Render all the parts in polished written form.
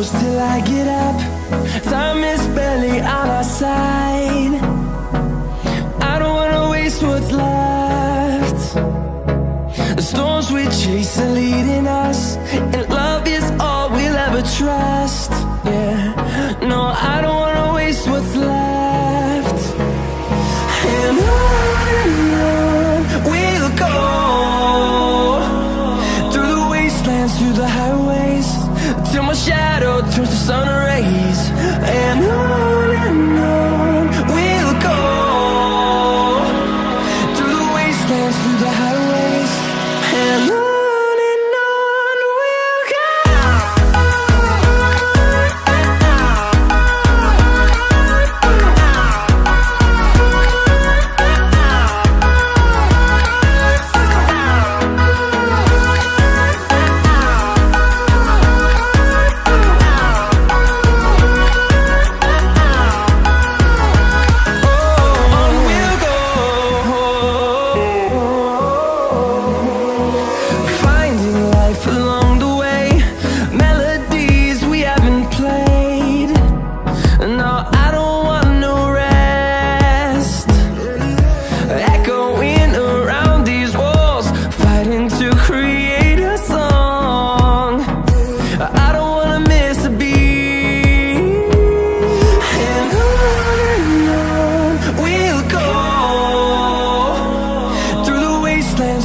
close till I get up. Time is barely on our side. I don't wanna waste what's left. The storms we chase are leading us, and love is all we'll ever trust. Yeah, no, I don't wanna waste what's left. And on we'll go, through the wastelands, through the highways, till my shadow turns to sun rays. And on we'll go, through the wastelands, through the highways, and on we'll go.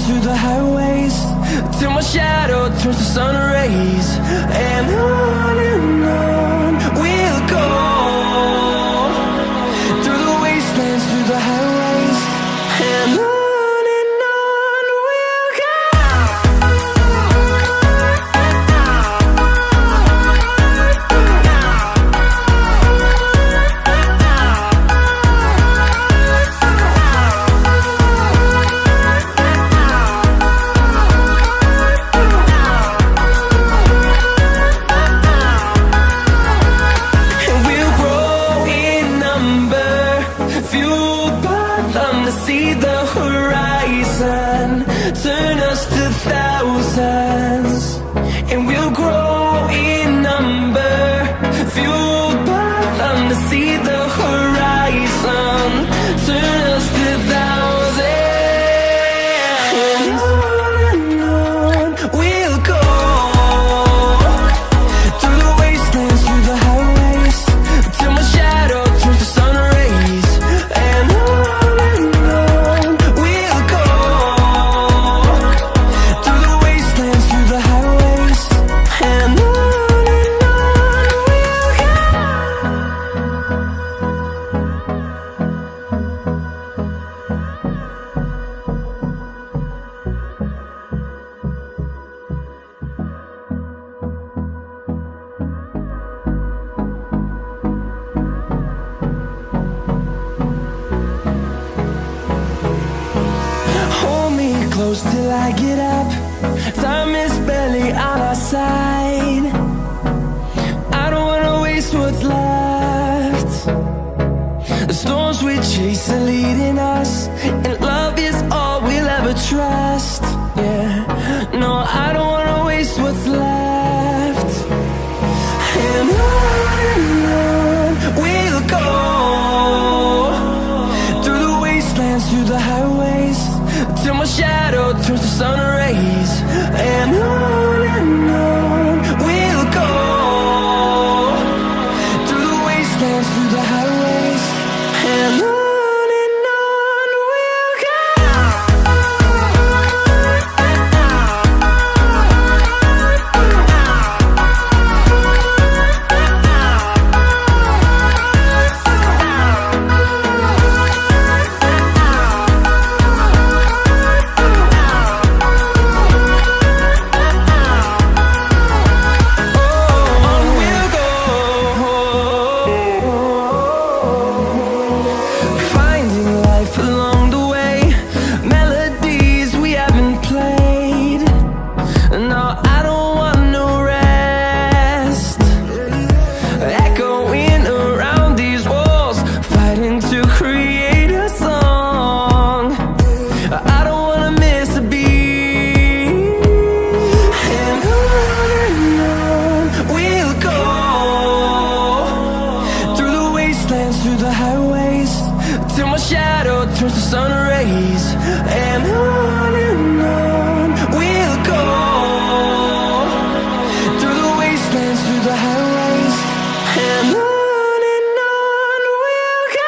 Through the highways, till my shadow turns to sun rays. And on we'll go, through the wastelands, through the highways, and on we'll go. See the horizon, turn us to thousands, and we'll grow in number, fueled by them. To see the horizon, turn us to thousands, and on we'll go, through the wastelands, through the highways, till my shadow turns to sun rays. And close till I get up. Time is barely on our side. I don't wanna waste what's left. The storms we chase are leading us, and love is all we'll ever trust. Yeah, no, I don't wanna waste what's left. And on we'll go, through the wastelands, through the highways, till my shadow turns to sun rays. And on we'll go, through the wastelands, through the highways, and on we'll go. wastelands, through the highways, till my shadow turns to sun rays. And on we'll go, through the wastelands, through the highways, and on we'll go.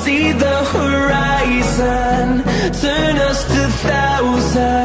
See the horizon, turn us to thousands.